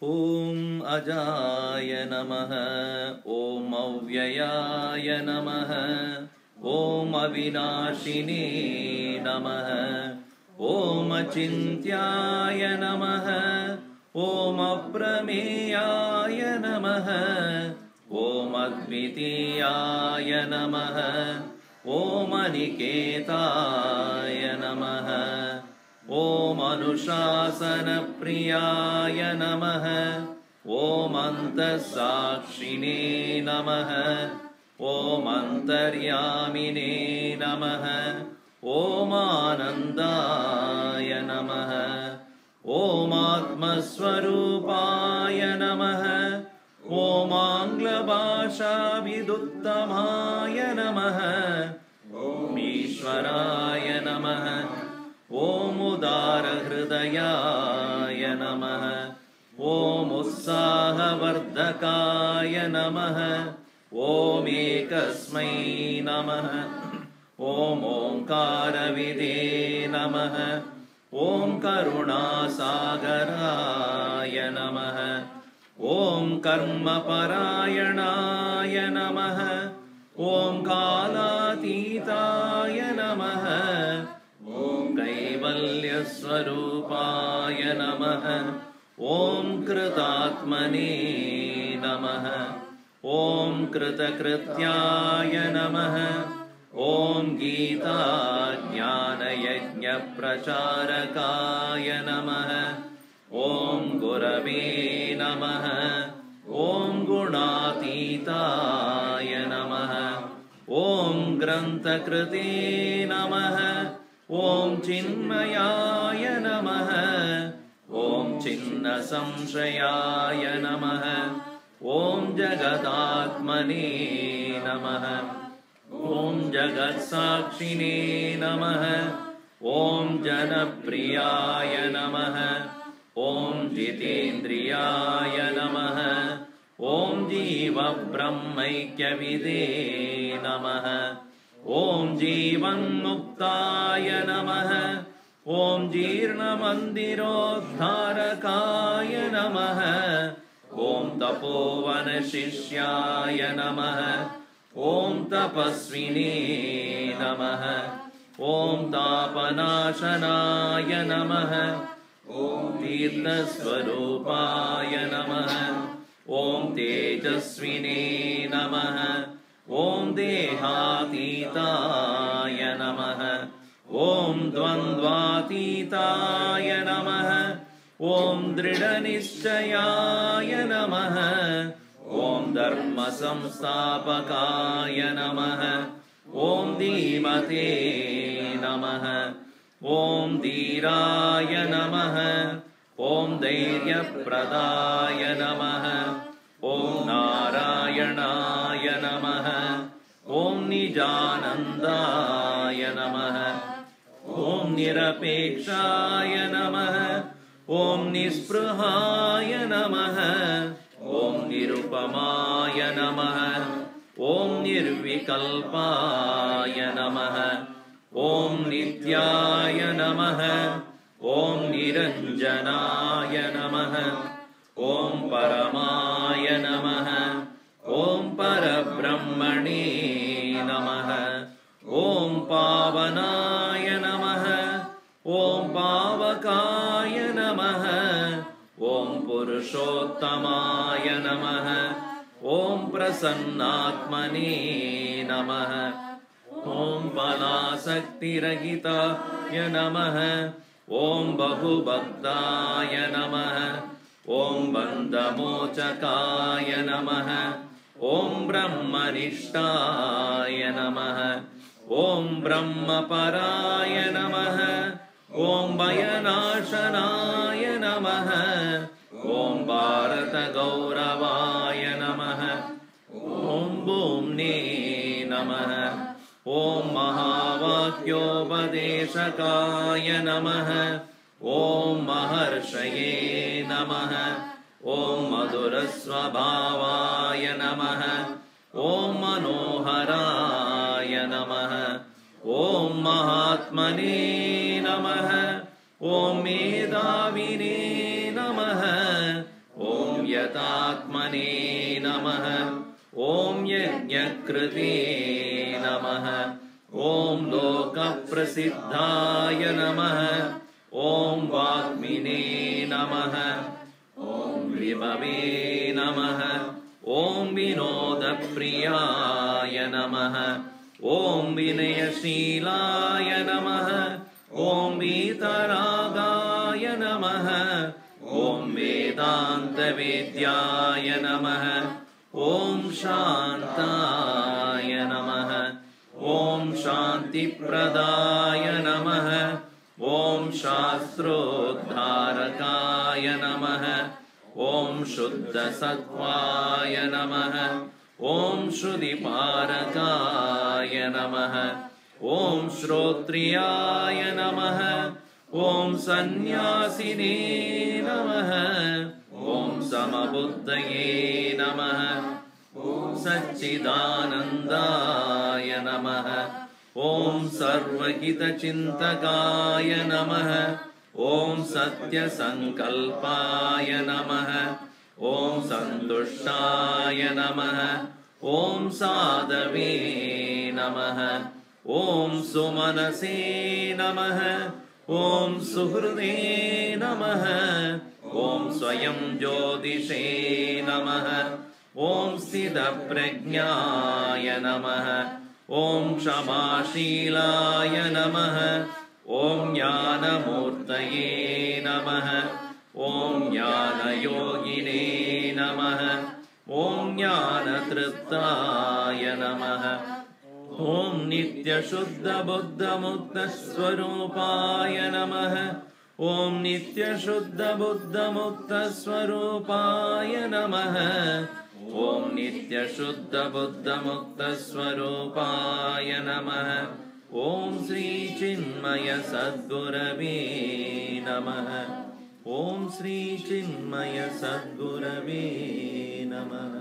ॐ अजाय नमः। ॐ अव्ययाय नमः। ॐ अविनाशिने नमः। ॐ अचिन्त्याय नमः। ॐ अप्रमेयाय नमः। ॐ अद्वितीयाय नमः। ॐ अनिकेताय नमः। ॐ अनुशासनप्रियाय नमः। ॐ अन्तःसाक्षिणे नमः। ॐ अन्तर्यामिने नमः। ॐ आनन्दाय नमः। ॐ आत्मस्वरूपाय नमः। ॐ आङ्ग्लभाषाविदुत्तमाय नमः। ॐ ईश्वराय नमः। ॐ उदारहृदयाय नमः। ॐ उत्साहवर्धकाय नमः। ॐ एकस्मै नमः। ॐ ओङ्कारविदे नमः। ॐ करुणासागराय नमः। ॐ कर्मपरायणाय नमः। ॐ कालातीताय नमः। ॐ कैवल्यस्वरूपाय नमः। ॐ कृतात्मने नमः। ॐ कृतकृत्याय नमः। ॐ गीताज्ञानयज्ञप्रचारकाय नमः। ॐ गुरवे नमः। ॐ गुणातीताय नमः। ॐ ग्रन्थकृते नमः। ॐ चिन्मयाय नमः। ॐ छिन्नसंशयाय नमः। ॐ जगदात्मने नमः। ॐ जगत्साक्षिणे नमः। ॐ जनप्रियाय नमः। ॐ जितेन्द्रियाय नमः। ॐ जीवब्रह्मैक्यविदे नमः। ॐ जीवन्मुक्ताय नमः। ॐ जीर्णमन्दिरोद्धारकाय नमः। ॐ तपोवनशिष्याय नमः। ॐ तपस्विने नमः। ॐ तापनाशनाय नमः। ॐ तीर्थस्वरूपाय नमः। ॐ तेजस्विने नमः। ॐ देहातीताय नमः। ॐ द्वन्द्वातीताय नमः। ॐ दृढनिश्चयाय नमः। ॐ धर्मसंस्थापकाय नमः। ॐ धीमते नमः। ॐ धीराय नमः। ॐ धैर्यप्रदाय नमः। ॐ नारायणाय नमः। ॐ निजानन्दाय नमः। ॐ निरपेक्षाय नमः। ॐ निःस्पृहाय नमः। ॐ निरुपमाय नमः। ॐ निर्विकल्पाय नमः। ॐ नित्याय नमः। ॐ निरञ्जनाय नमः। ॐ परमाय नमः। ॐ परब्रह्मणे नमः। ॐ पावनाय नमः। ॐ पावकाय नमः। ॐ पुरुषोत्तमाय नमः। ॐ प्रसन्नात्मने नमः। ॐ बलासक्तिरहिताय नमः। ॐ बहुभक्ताय नमः। ॐ बन्धमोचकाय नमः। ॐ ब्रह्मनिष्ठाय नमः। ॐ ब्रह्मपराय नमः। ॐ भयनाशनाय नमः। ॐ भारतगौरवाय नमः। ॐ भूम्ने नमः। ॐ महावाक्योपदेशकाय नमः। ॐ महर्षये नमः। ॐ मधुरस्वभावाय नमः। ॐ मनोहराय नमः। ॐ महात्मने नमः। ॐ मेधाविने नमः। ॐ यज्ञात्मने नमः ॐ यज्ञकृते नमः ॐ लोकप्रसिद्धाय नमः ॐ वाग्मिने नमः ॐ विभवे नमः ॐ विनोदप्रियाय नमः ॐ विनयशीलाय नमः ॐ वीतरागाय नमः ॐ वेदान्तवेद्याय नमः ॐ शान्ताय नमः ॐ शान्तिप्रदाय नमः ॐ शास्त्रोद्धारकाय नमः ॐ शुद्धसत्त्वाय नमः ॐ श्रुतिपारकाय नमः ॐ श्रोत्रियाय नमः ॐ सन्न्यासिने नमः ॐ समबुद्धये नमः ॐ सच्चिदानन्दाय नमः ॐ सर्वहितचिन्तकाय नमः ॐ सत्यसङ्कल्पाय नमः ॐ सन्तुष्टाय नमः ॐ साधवे नमः ॐ सुमनसे नमः ॐ सुहृदे नमः ॐ स्वयं ज्योतिषे नमः ॐ स्थितप्रज्ञाय नमः ॐ क्षमाशीलाय नमः ॐ ज्ञानमूर्तये नमः ॐ ज्ञानयोगिने नमः ॐ ज्ञानतृप्ताय नमः ॐ नित्यशुद्धबुद्धमुक्तस्वरूपाय नमः ॐ नित्यशुद्धबुद्धमुक्तस्वरूपाय नमः ॐ नित्यशुद्धबुद्धमुक्तस्वरूपाय नमः ॐ श्रीचिन्मय सद्गुरवे नमः ॐ श्रीचिन्मय सद्गुरवे नमः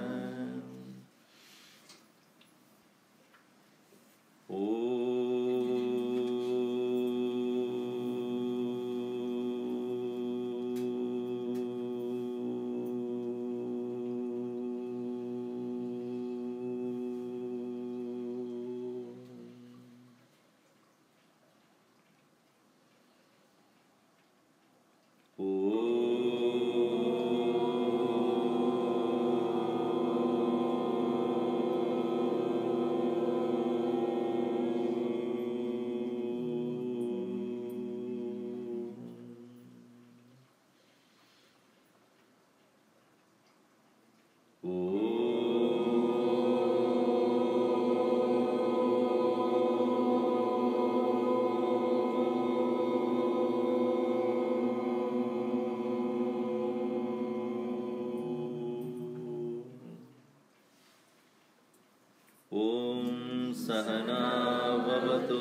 सहनाववतु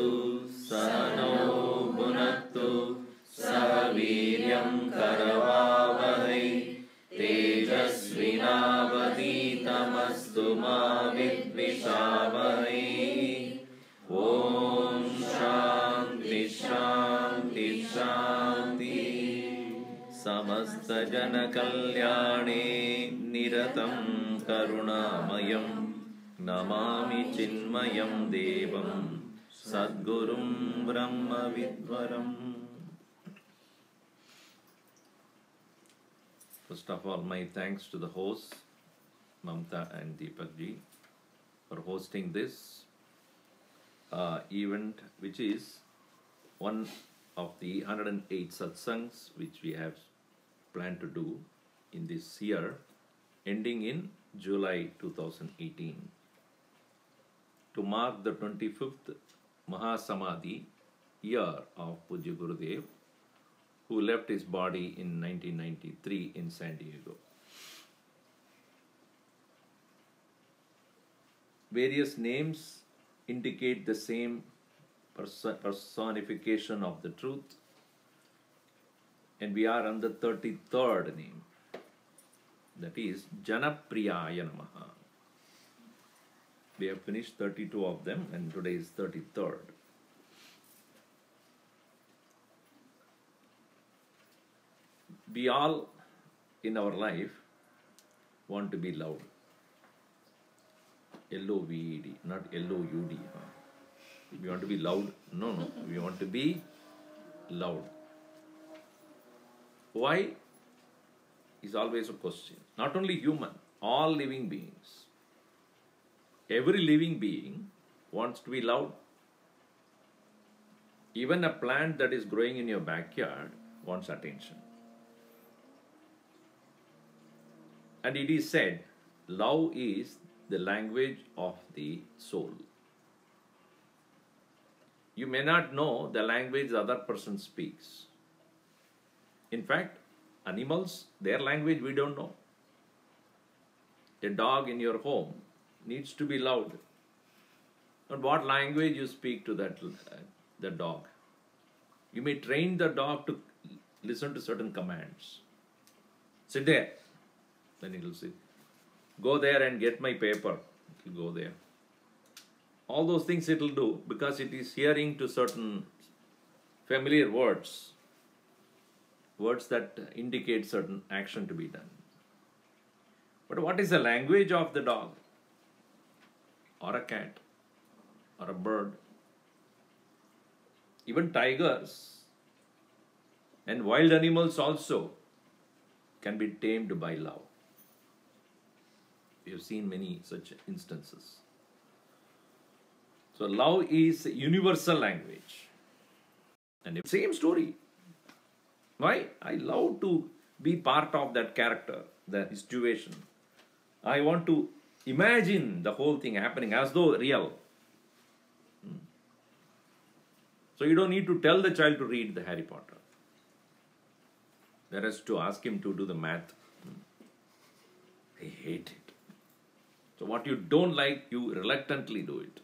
सहनौ भुनक्तु सह वीर्यं करवावहै तेजस्विनावधीतमस्तु मा विद्विषावहै ॐ शान्ति शान्ति शान्ति समस्तजनकल्याणे निरतं करुणामयं नमामि चिन्मयं देवं सद्गुरुं ब्रह्मविद्वरम्. First of all, my thanks to the hosts, Mamta and Deepak ji, for hosting this event, which is one of the 108 satsangs which we have planned to do in this year, ending in July 2018. To mark the 25th Mahasamadhi year of Pujya Gurudev, who left his body in 1993 in San Diego. Various names indicate the same personification of the truth, and we are on the 33rd name, that is Janapriyaaya Namah. We have finished 32 of them, and today is 33rd. We all in our life want to be loud. L-O-V-E-D, not L-O-U-D. We want to be loud. No. We want to be loud. Why? Is always a question. Not only human, all living beings. Every living being wants to be loud. Even a plant that is growing in your backyard wants attention. And it is said, love is the language of the soul. You may not know the language the other person speaks. In fact, animals, their language we don't know. A dog in your home needs to be loud. And what language you speak to the dog? You may train the dog to listen to certain commands. Sit there. Then it will say, go there and get my paper. It will go there. All those things it will do because it is hearing to certain familiar words. Words that indicate certain action to be done. But what is the language of the dog? Or a cat? Or a bird? Even tigers and wild animals also can be tamed by love. We have seen many such instances. So love is a universal language. And the same story. Why? I love to be part of that character, the situation. I want to imagine the whole thing happening as though real. So you don't need to tell the child to read the Harry Potter. Whereas to ask him to do the math, I hate it. So what you don't like, you reluctantly do it.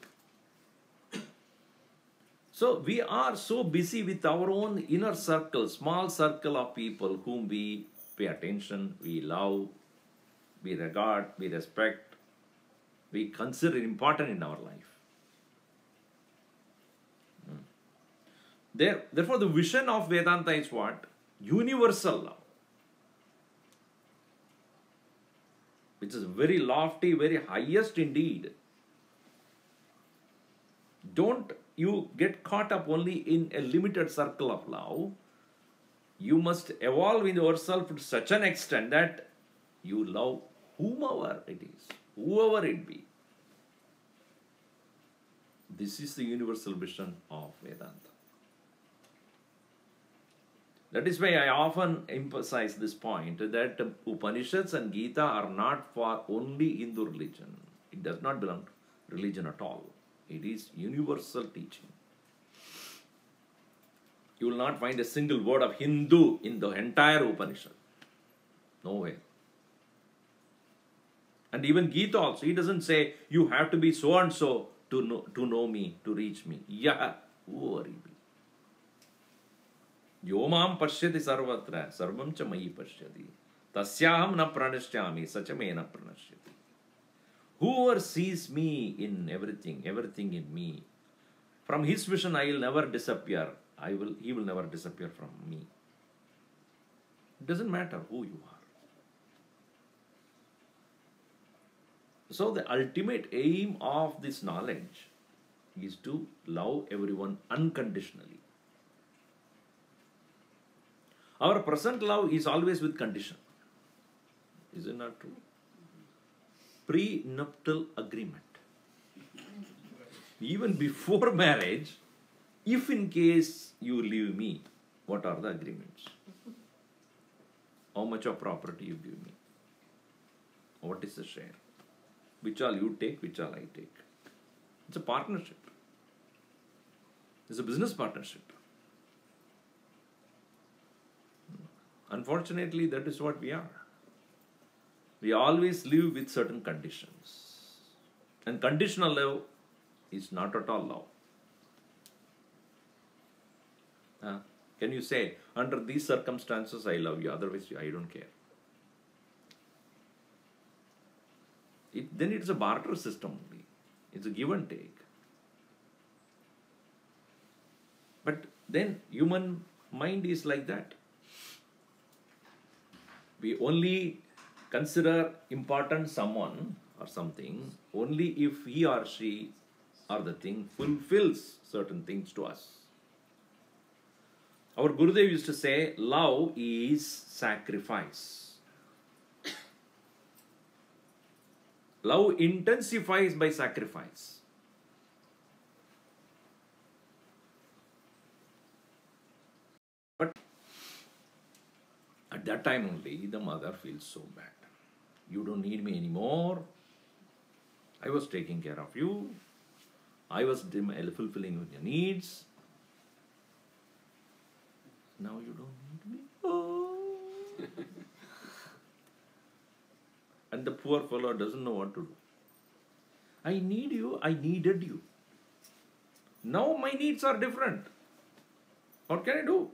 So we are so busy with our own inner circle, small circle of people whom we pay attention, we love, we regard, we respect, we consider important in our life. Therefore, the vision of Vedanta is what? Universal love. Which is very lofty, very highest indeed. Don't you get caught up only in a limited circle of love. You must evolve in yourself to such an extent that you love whomever it is, whoever it be. This is the universal vision of Vedanta. That is why I often emphasize this point that Upanishads and Gita are not for only Hindu religion. It does not belong to religion at all. It is universal teaching. You will not find a single word of Hindu in the entire Upanishad. Nowhere. And even Gita also, he doesn't say you have to be so and so to know me, to reach me. Yeah, whoever he be. Yomam pashyati sarvatra, sarvam cha mayi pashyati. Tasyaham na pranashyami, sacha me na pranashyati. Whoever sees me in everything, everything in me, from his vision I will never disappear. He will never disappear from me. It doesn't matter who you are. So the ultimate aim of this knowledge is to love everyone unconditionally. Our present love is always with condition. Is it not true? Prenuptial agreement. Even before marriage, if in case you leave me, what are the agreements? How much of property you give me? What is the share? Which all you take, which all I take? It's a partnership. It's a business partnership. Unfortunately, that is what we are. We always live with certain conditions. And conditional love is not at all love. Can you say, under these circumstances I love you, otherwise I don't care? Then it's a barter system only. It's a give and take. But then human mind is like that. We only consider important someone or something only if he or she or the thing fulfills certain things to us. Our Gurudev used to say, love is sacrifice. Love intensifies by sacrifice. But at that time only, the mother feels so bad. You don't need me anymore. I was taking care of you. I was fulfilling your needs. Now you don't need me. Oh. And the poor fellow doesn't know what to do. I need you. I needed you. Now my needs are different. What can I do?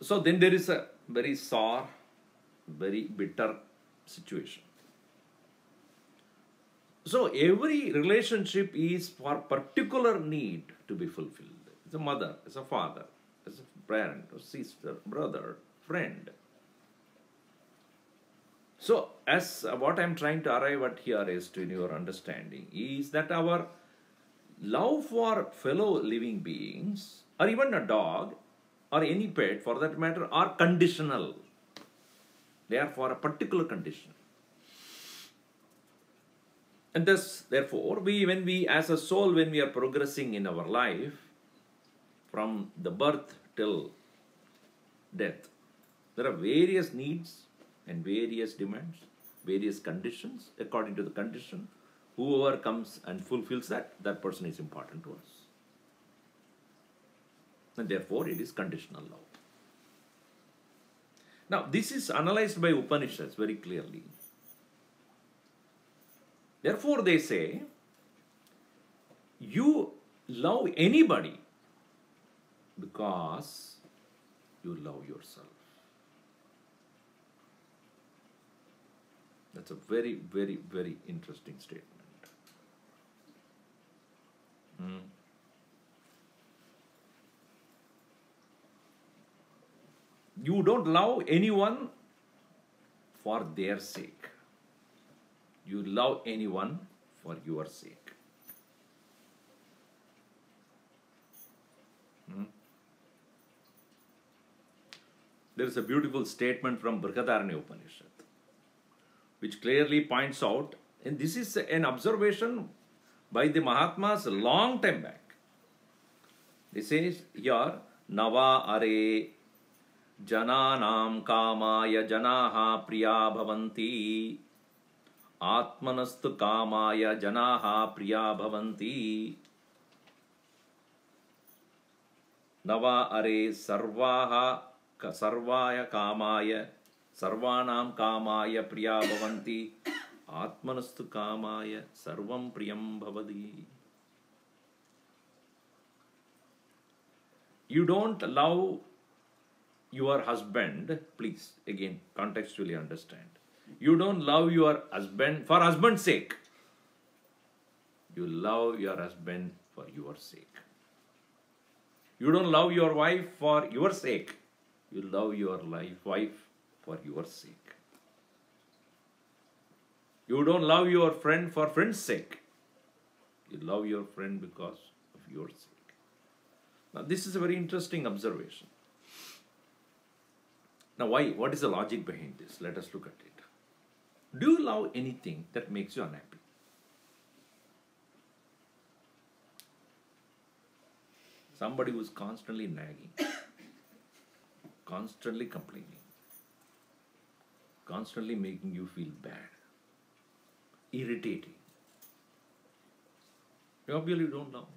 So then there is a very sour, very bitter situation. So every relationship is for particular need to be fulfilled. As a mother, as a father, as a parent, or sister, brother, friend. So as what I am trying to arrive at here is to your understanding is that our love for fellow living beings, or even a dog, or any pet for that matter, are conditional. They are for a particular condition. And thus, therefore, when we as a soul, when we are progressing in our life, from the birth till death, there are various needs and various demands, various conditions. According to the condition, whoever comes and fulfills that, that person is important to us. And therefore, it is conditional love. Now, this is analyzed by Upanishads very clearly. Therefore, they say, you love anybody because you love yourself. That's a very, very, very interesting statement. You don't love anyone for their sake. You love anyone for your sake. There is a beautiful statement from Brihadaranya Upanishad, which clearly points out, and this is an observation by the Mahatmas a long time back. They say here, Nava are jananam kamaya janaha priya bhavanti, atmanastu kamaya janaha priya bhavanti, nava are sarvaya kamaya sarvanam kamaya priya bhavanti, atmanastu kamaya sarvam priyam bhavadi. You don't love your husband, please, again, contextually understand. You don't love your husband for husband's sake. You love your husband for your sake. You don't love your wife for your sake. You love your wife for your sake. You don't love your friend for friend's sake. You love your friend because of your sake. Now, this is a very interesting observation. Now, why? What is the logic behind this? Let us look at it. Do you love anything that makes you unhappy? Somebody who is constantly nagging, constantly complaining, constantly making you feel bad, irritating. You obviously don't love.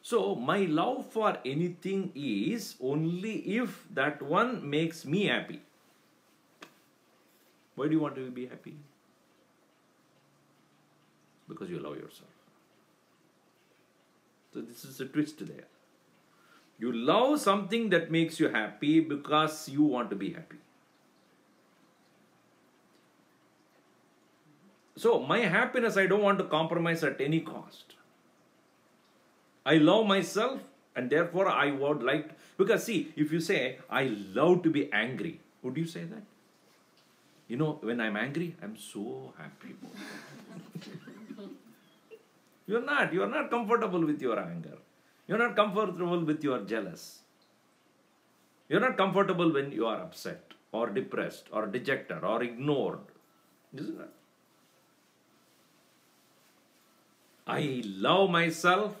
So, my love for anything is only if that one makes me happy. Why do you want to be happy? Because you love yourself. So, this is a twist there. You love something that makes you happy because you want to be happy. So, my happiness I don't want to compromise at any cost. I love myself And therefore, I would like, because see, if you say, I love to be angry, would you say that? You know, when I'm angry, I'm so happy. You are not comfortable with your anger. You're not comfortable with your jealous. You're not comfortable when you are upset or depressed or dejected or ignored. Isn't it? I love myself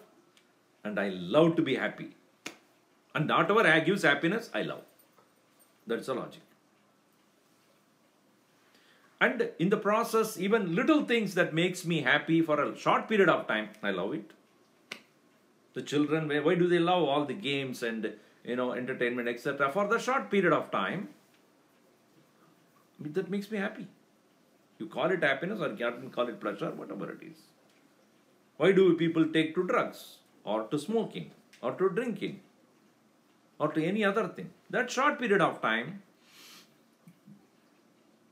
and I love to be happy. And whatever gives happiness, I love. That's the logic. And in the process, even little things that makes me happy for a short period of time, I love it. The children, why do they love all the games and entertainment, etc. for the short period of time? That makes me happy. You call it happiness or you can call it pleasure, whatever it is. Why do people take to drugs or to smoking or to drinking or to any other thing? That short period of time,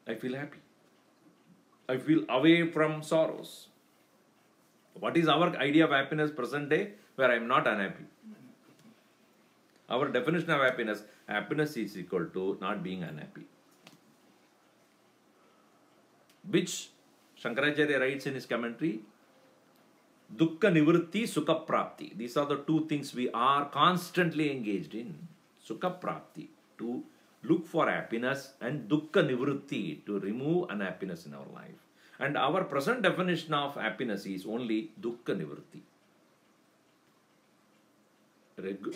I feel happy. I feel away from sorrows. What is our idea of happiness present day? Where I am not unhappy. Our definition of happiness, happiness is equal to not being unhappy. Which Shankaracharya writes in his commentary, Dukkha Nivritti, Sukha Prapti. These are the two things we are constantly engaged in. Sukha Prapti, to look for happiness, and Dukkha Nivritti, to remove unhappiness in our life. And our present definition of happiness is only Dukkha Nivritti.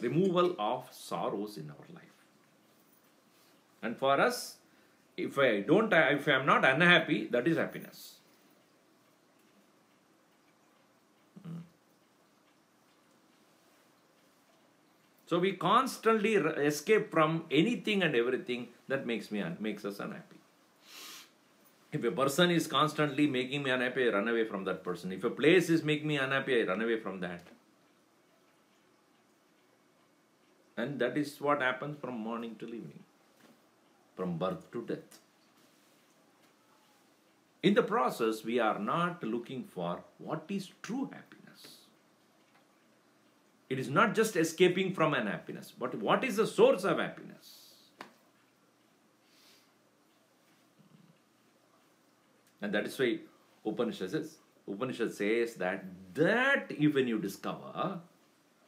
Removal of sorrows in our life. And for us, if I am not unhappy, that is happiness. So we constantly escape from anything and everything that makes us unhappy. If a person is constantly making me unhappy, I run away from that person. If a place is making me unhappy, I run away from that. And that is what happens from morning till evening, from birth to death. In the process, we are not looking for what is true happiness. It is not just escaping from unhappiness, but what is the source of happiness? And that is why Upanishad says that if when you discover,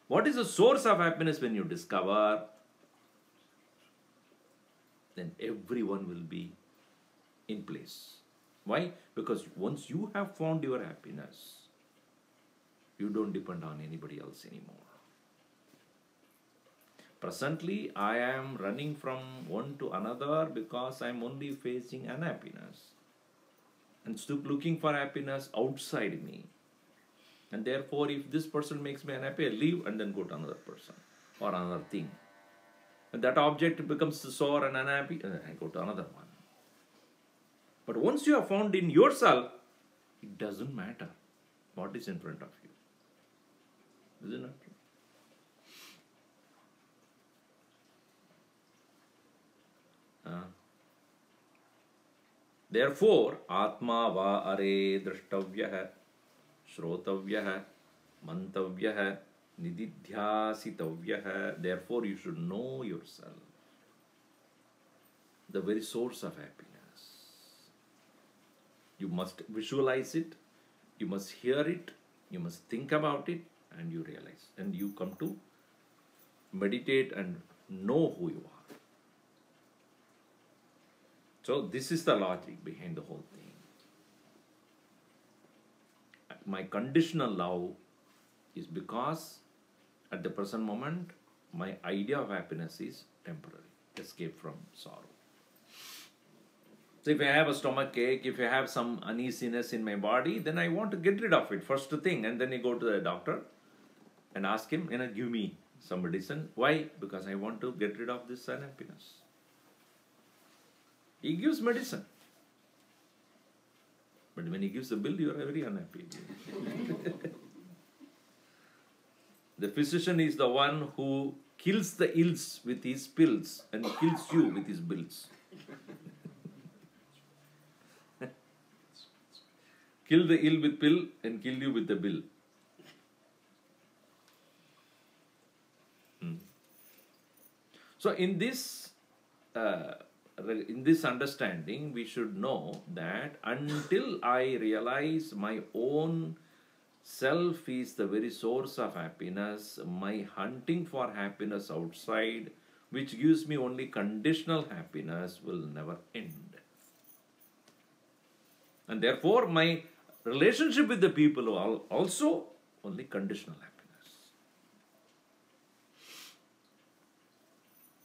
what is the source of happiness when you discover, then everyone will be in place. Why? Because once you have found your happiness, you don't depend on anybody else anymore. Presently, I am running from one to another because I am only facing unhappiness and still looking for happiness outside me. And therefore, if this person makes me unhappy, I leave and then go to another person or another thing. And that object becomes sore and unhappy, and then I go to another one. But once you have found in yourself, it doesn't matter what is in front of you. Isn't it? Therefore, Atma va are drashtavyah, shrotavyah, mantavyah, nididhyasitavyah. Therefore, you should know yourself, the very source of happiness. You must visualize it, you must hear it, you must think about it, and you realize. And you come to meditate and know who you are. So this is the logic behind the whole thing. My conditional love is because at the present moment, my idea of happiness is temporary, escape from sorrow. So if I have a stomach ache, if I have some uneasiness in my body, then I want to get rid of it, first thing. And then you go to the doctor and ask him, give me some medicine. Why? Because I want to get rid of this unhappiness. He gives medicine. But when he gives the bill, you are very unhappy. The physician is the one who kills the ills with his pills and kills you with his bills. Kill the ill with pill and kill you with the bill. So in this understanding, we should know that until I realize my own self is the very source of happiness, my hunting for happiness outside, which gives me only conditional happiness, will never end. And therefore, my relationship with the people are also only conditional happiness.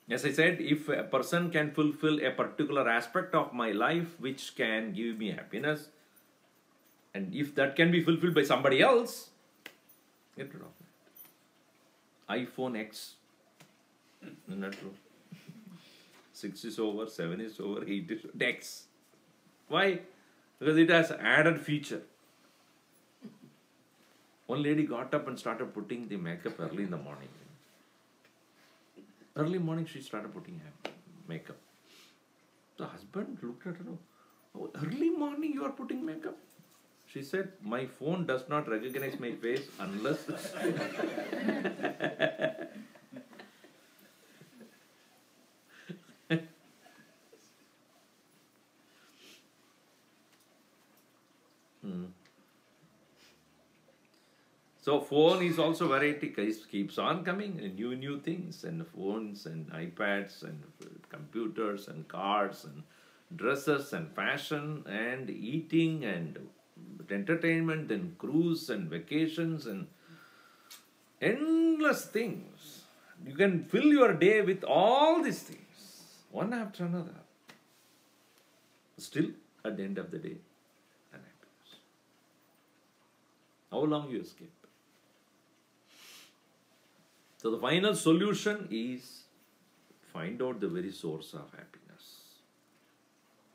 As I said, if a person can fulfill a particular aspect of my life which can give me happiness, and if that can be fulfilled by somebody else, get rid of it. iPhone X. Isn't that true? 6 is over, 7 is over, 8 is over. X. Why? Because it has added feature. One lady got up and started putting the makeup early in the morning. Early morning she started putting makeup. The husband looked at her. Oh, early morning you are putting makeup? She said, my phone does not recognize my face unless... So phone is also variety, keeps on coming, new things, and phones and iPads and computers and cars and dresses and fashion and eating and entertainment and cruise and vacations and endless things. You can fill your day with all these things, one after another. Still, at the end of the day, unhappiness. How long you escape? So the final solution is find out the very source of happiness.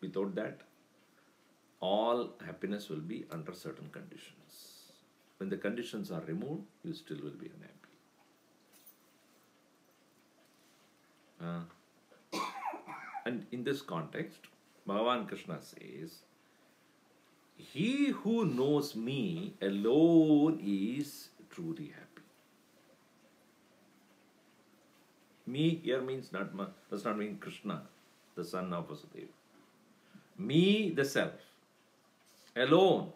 Without that, all happiness will be under certain conditions. When the conditions are removed, you still will be unhappy. And in this context, Bhagavan Krishna says, he who knows me alone is truly happy. Me here means does not mean Krishna, the son of Vasudeva. Me, the self, alone.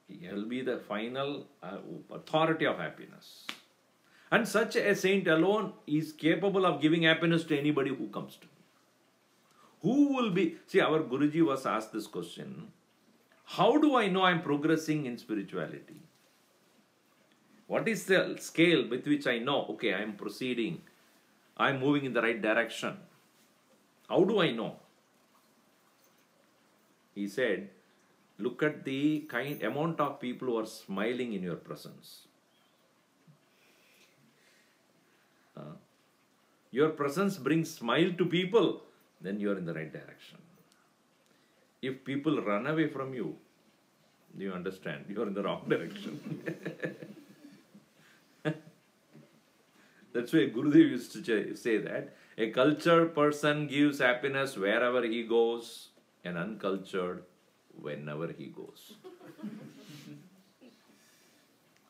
He will be the final authority of happiness. And such a saint alone is capable of giving happiness to anybody who comes to him. Who will be... See, our Guruji was asked this question. How do I know I am progressing in spirituality? What is the scale with which I know, okay, I am proceeding, I am moving in the right direction? How do I know? He said, look at the amount of people who are smiling in your presence. Your presence brings smile to people, then you are in the right direction. If people run away from you, do you understand? You are in the wrong direction. That's why Gurudev used to say that a cultured person gives happiness wherever he goes, an uncultured whenever he goes.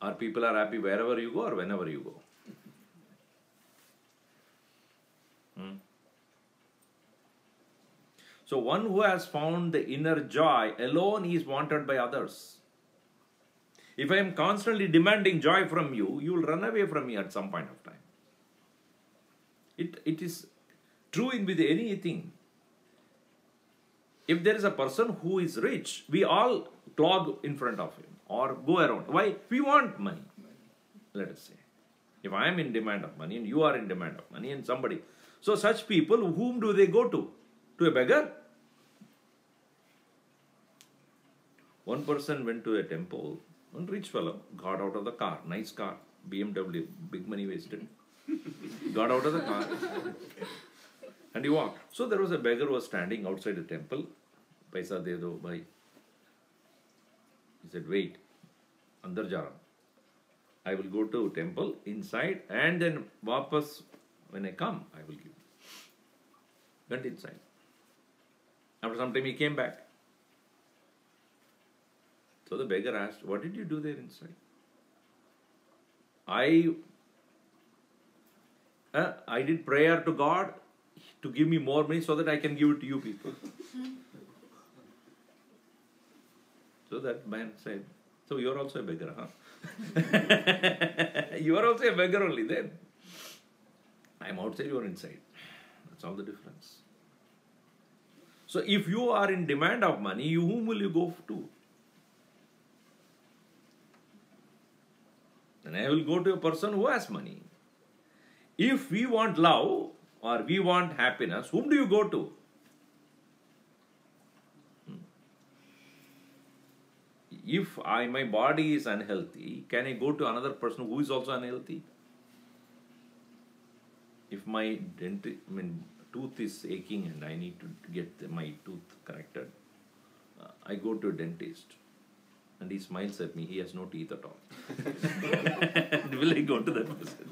Or people are happy wherever you go or whenever you go. So one who has found the inner joy alone is wanted by others. If I am constantly demanding joy from you, you will run away from me at some point of time. It is true with anything. If there is a person who is rich, we all clog in front of him or go around. Why? We want money, let us say. If I am in demand of money and you are in demand of money and somebody. So such people, whom do they go to? To a beggar? One person went to a temple, one rich fellow, got out of the car, nice car, BMW, big money wasted. Got out of the car and he walked. So there was a beggar who was standing outside the temple. Paisa de do bhai. He said, wait, andar ja raha hu. I will go to temple inside and then wapas, when I come, I will give. Went inside. After some time he came back. So the beggar asked, what did you do there inside? I I did prayer to God to give me more money so that I can give it to you people. So that man said, so you are also a beggar, huh? You are also a beggar only then. I am outside, you are inside. That's all the difference. So if you are in demand of money, whom will you go to? Then I will go to a person who has money. If we want love or we want happiness, whom do you go to? If my body is unhealthy, can I go to another person who is also unhealthy? If my tooth is aching and I need to get my tooth corrected, I go to a dentist and he smiles at me. He has no teeth at all. Will I go to that person?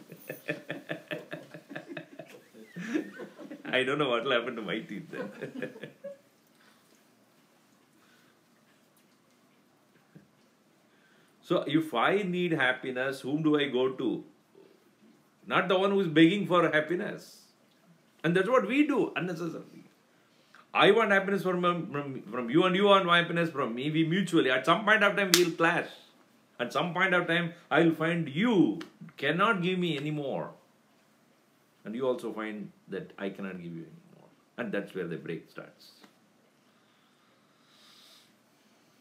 I don't know what will happen to my teeth then. So if I need happiness, whom do I go to? Not the one who is begging for happiness. And that's what we do unnecessarily. I want happiness from you and you want happiness from me. We mutually, at some point of time, we will clash. At some point of time, I will find you cannot give me any more. And you also find that I cannot give you any more. And that's where the break starts.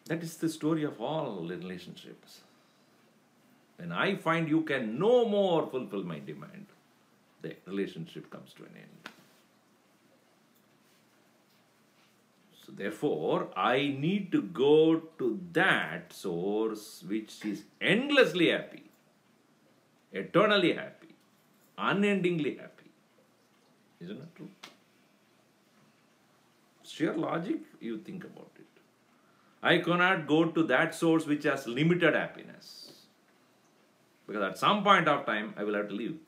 That is the story of all relationships. When I find you can no more fulfill my demand, the relationship comes to an end. So therefore, I need to go to that source which is endlessly happy, eternally happy, unendingly happy. Isn't that true? Sheer logic, you think about it. I cannot go to that source which has limited happiness. Because at some point of time, I will have to leave.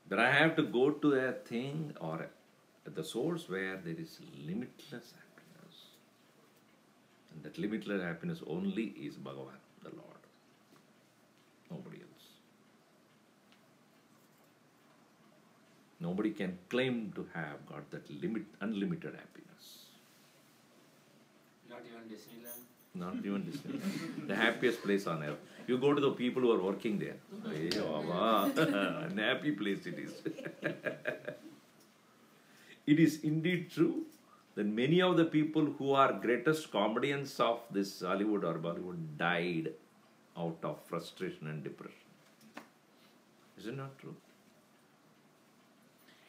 But I have to go to a thing or the source where there is limitless happiness. And that limitless happiness only is Bhagavan, the Lord. Nobody else. Nobody can claim to have got that unlimited happiness. Not even Disneyland? Not even Disneyland. The happiest place on earth. You go to the people who are working there. An happy place it is. It is indeed true that many of the people who are greatest comedians of this Hollywood or Bollywood died out of frustration and depression. Is it not true?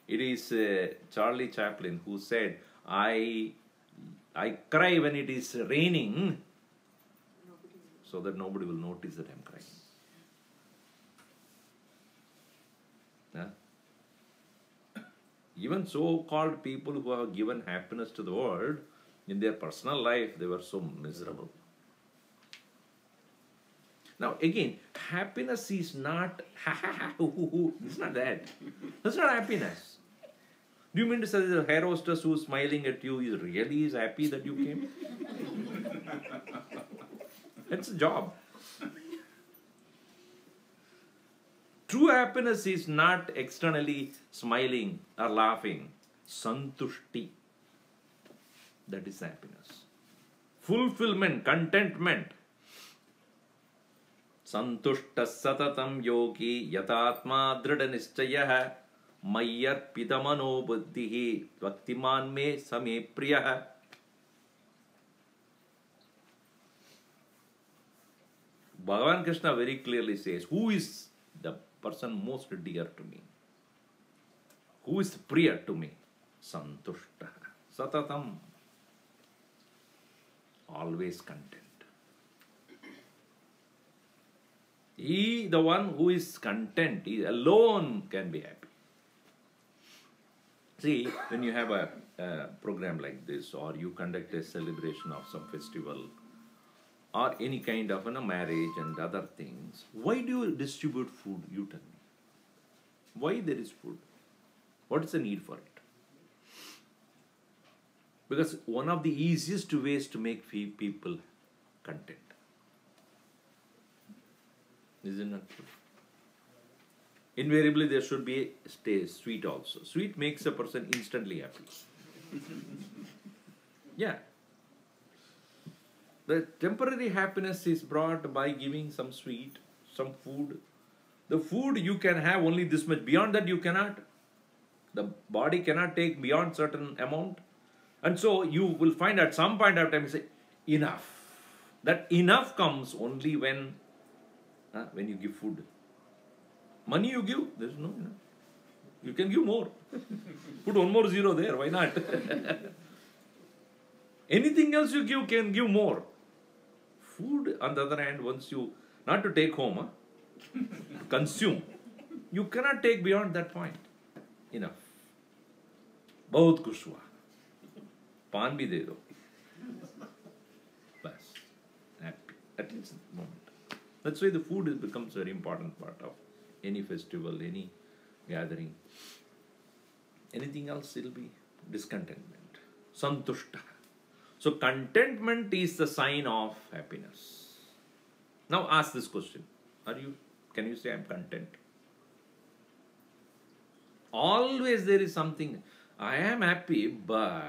It is Charlie Chaplin who said, I cry when it is raining so that nobody will notice that I am crying. Even so-called people who have given happiness to the world, in their personal life, they were so miserable. Now again, happiness is not it's not that. That's not happiness. Do you mean to say the hair hostess who is smiling at you is really happy that you came? It's a job. True happiness is not externally smiling or laughing. Santushti. That is happiness. Fulfillment, contentment. Santushta satatam yogi yatatma drida nischayah mayyarpitamano buddhihi bhaktiman me same priyah. Bhagavan Krishna very clearly says, who is the person most dear to me? Who is priya to me? Santushta. Satatam. Always content. He, the one who is content, he alone can be happy. See, when you have a program like this, or you conduct a celebration of some festival, or any kind of marriage and other things, why do you distribute food? You tell me. Why there is food? What is the need for it? Because one of the easiest ways to make people content. Is it not true? invariably there should be stay sweet also. Sweet makes a person instantly happy. Yeah. The temporary happiness is brought by giving some sweet, some food. The food you can have only this much. Beyond that you cannot. The body cannot take beyond certain amount. And so you will find at some point of time you say, enough. That enough comes only when you give food. Money you give, there is no enough. You can give more. Put one more zero there, why not? Anything else you give can give more. Food, on the other hand, once you, not to take home, consume, you cannot take beyond that point. Enough. बहुत खुश हुआ. पान भी दे दो. बस. Happy. At least at the moment. That's why the food becomes a very important part of any festival, any gathering. Anything else, it'll be discontentment. Santushta. So contentment is the sign of happiness. Now ask this question. Can you say I'm content? Always there is something. I am happy, but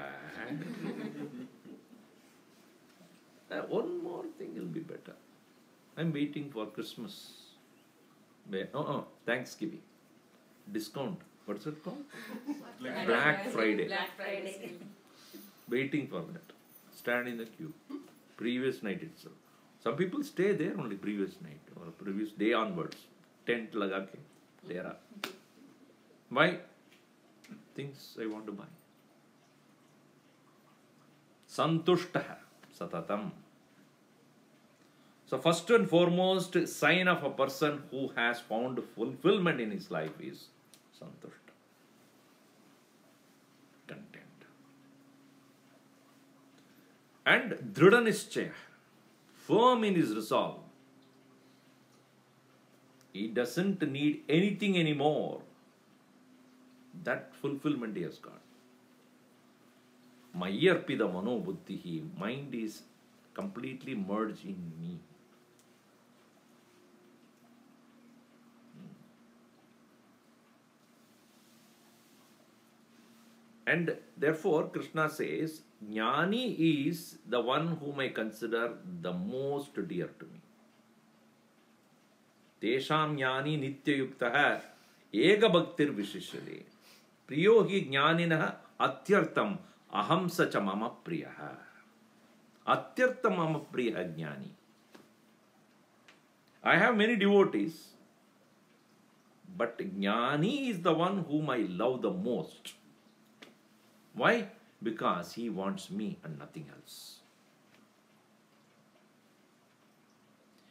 one more thing will be better. I'm waiting for Christmas. Thanksgiving. Discount. What's it called? Black Friday. Black Friday. Waiting for that. Stand in the queue. Previous night itself. Some people stay there only previous night or previous day onwards. Tent laga ke. There are. Why? Things I want to buy. Santushtaha satatam. So first and foremost sign of a person who has found fulfillment in his life is santushta. Content. And dhrida nischaya. Firm in his resolve. He doesn't need anything anymore. That fulfillment he has got. Mayarpida mano buddhihi. Mind is completely merged in me. And therefore Krishna says, Jnani is the one whom I consider the most dear to me. Tesham jnani nityayuktaha ega bhaktir vishishyade. Priyo hi jnaninaha atyartam aham sacha mama priyaha. Atyartam mama priyaha jnani. I have many devotees, but jnani is the one whom I love the most. Why? Because he wants me and nothing else.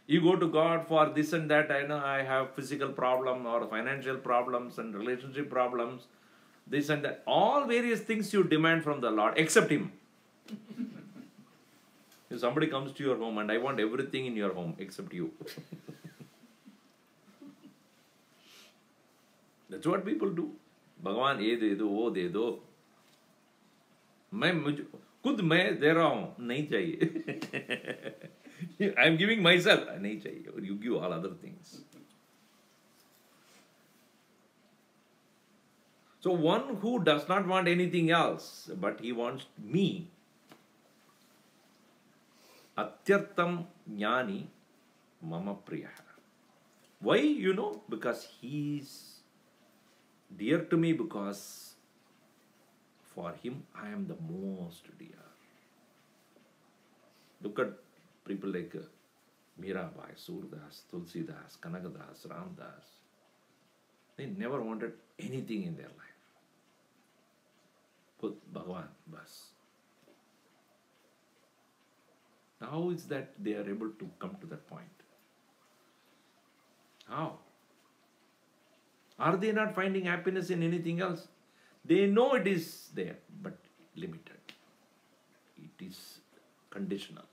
You go to God for this and that, I have physical problem or financial problems and relationship problems, this and that. All various things you demand from the Lord, except Him. If somebody comes to your home and I want everything in your home except you. That's what people do. Bhagavan, ye de do, wo de do. खुद मैं दे रहा हूं, नहीं चाहिए. I am giving myself, नहीं चाहिए. Or you give all other things. So one who does not want anything else, but he wants me. Atyartam jnani mama priyaha. Why? Because he is dear to me, because for him, I am the most dear. Look at people like Mirabai, Surdas, Tulsidas, Kanagadas, Ramdas. They never wanted anything in their life. Put Bhagavan, bas. How is that they are able to come to that point? How? Are they not finding happiness in anything else? They know it is there, but limited. It is conditional.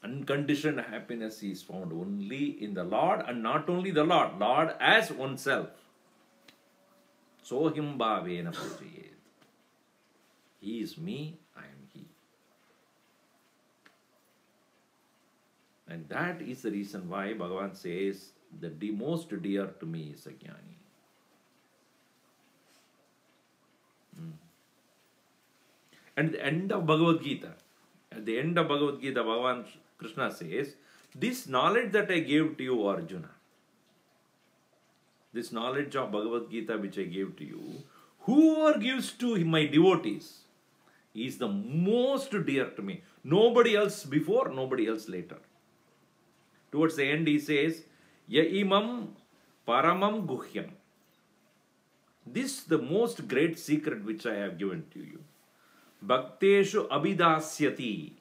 Unconditioned happiness is found only in the Lord, and not only the Lord, Lord as oneself. Sohim bhavena pujayet. He is me, I am He. And that is the reason why Bhagavan says, The most dear to me is a jnani. And at the end of Bhagavad Gita, Bhagavan Krishna says, this knowledge that I gave to you, Arjuna, this knowledge of Bhagavad Gita which I gave to you, whoever gives to my devotees is the most dear to me. Nobody else before, nobody else later. Towards the end he says, Ya imam paramam guhyam. This is the most great secret which I have given to you. Bhakteshu abhidasyati.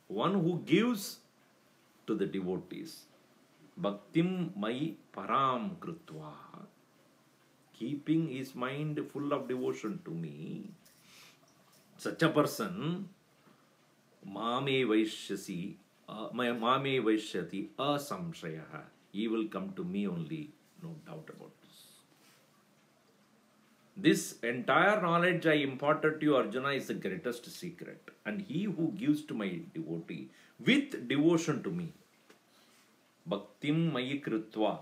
One who gives to the devotees. Bhaktim mai param krutva. Keeping his mind full of devotion to me. Such a person, mame vaishyasi, mame vaishyati asamshayaha. He will come to me only, no doubt about this. This entire knowledge I imparted to you, Arjuna, is the greatest secret. And he who gives to my devotee with devotion to me, bhaktim mayi krutva,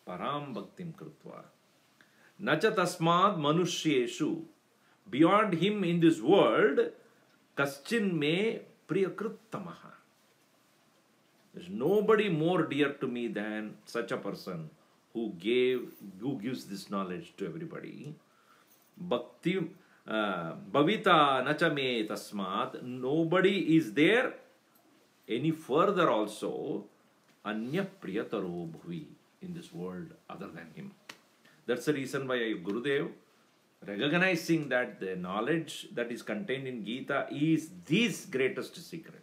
param bhaktim krutva, nacha tasmad manushyeshu, beyond him in this world, kaschin me priyakruttamaha. There is nobody more dear to me than such a person who gives this knowledge to everybody. Bhakti bhavita nacha me tasmat. Nobody is there any further also anya priyataro bhuvi in this world other than him. That's the reason why Gurudev, recognizing that the knowledge that is contained in Gita is this greatest secret.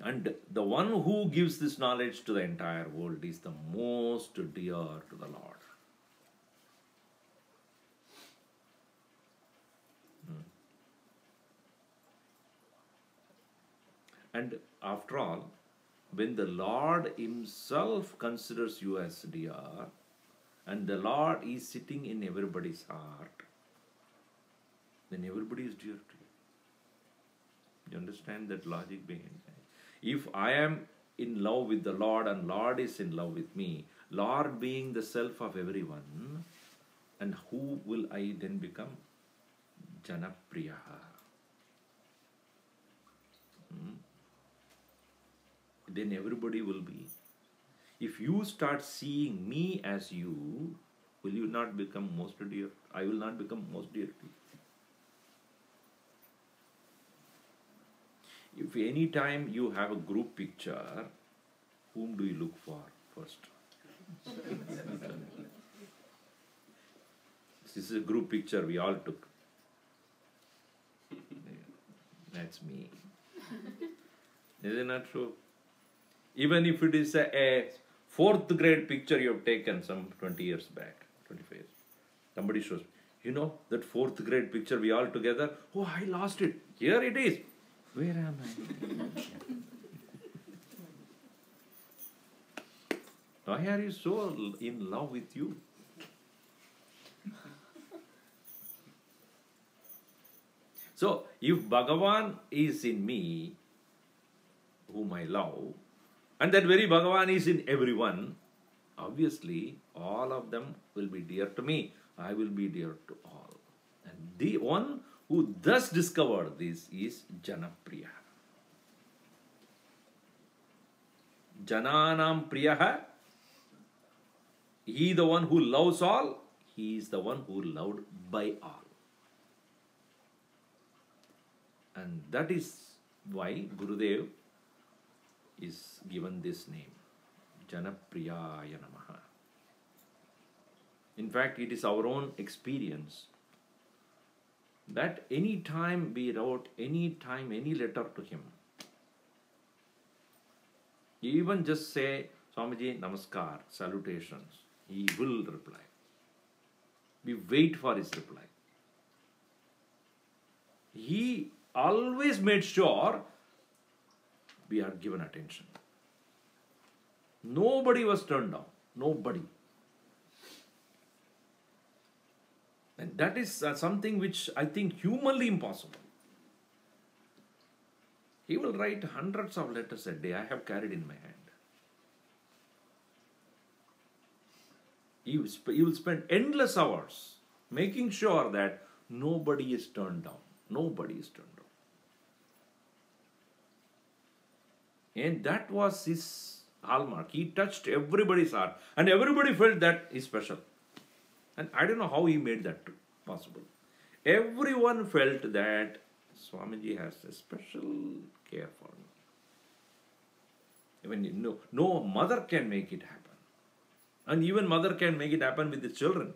And the one who gives this knowledge to the entire world is the most dear to the Lord. And after all, when the Lord himself considers you as dear, and the Lord is sitting in everybody's heart, then everybody is dear to you. You understand that logic behind that? If I am in love with the Lord and Lord is in love with me, Lord being the self of everyone, and who will I then become? Janapriyaaya. Then everybody will be. If you start seeing me as you, will you not become most dear? I will not become most dear to you. If any time you have a group picture, whom do you look for first? This is a group picture we all took. That's me. Is it not true? Even if it is a fourth grade picture you have taken some 20 years back, 25 years. Somebody shows, you know, that fourth grade picture we all together, oh, I lost it. Here it is. Where am I? Why are you so in love with you? So, if Bhagavan is in me, whom I love, and that very Bhagavan is in everyone, obviously all of them will be dear to me. I will be dear to all. And the one who thus discovered this is Janapriyaaya. Jananam Priyaha. He the one who loves all. He is the one who loved by all. And that is why Gurudev is given this name, Janapriyaaya Namah. In fact, it is our own experience that any time we wrote any letter to him, even just say, Swamiji, Namaskar, salutations, he will reply. We wait for his reply. He always made sure we are given attention. Nobody was turned down. Nobody. And that is something which I think humanly impossible. He will write hundreds of letters a day. I have carried in my hand. He will spend endless hours making sure that nobody is turned down. Nobody is turned down. And that was his hallmark. He touched everybody's heart. And everybody felt that he's special. And I don't know how he made that possible. Everyone felt that Swamiji has a special care for me. Even no mother can make it happen. And even mother can make it happen with the children.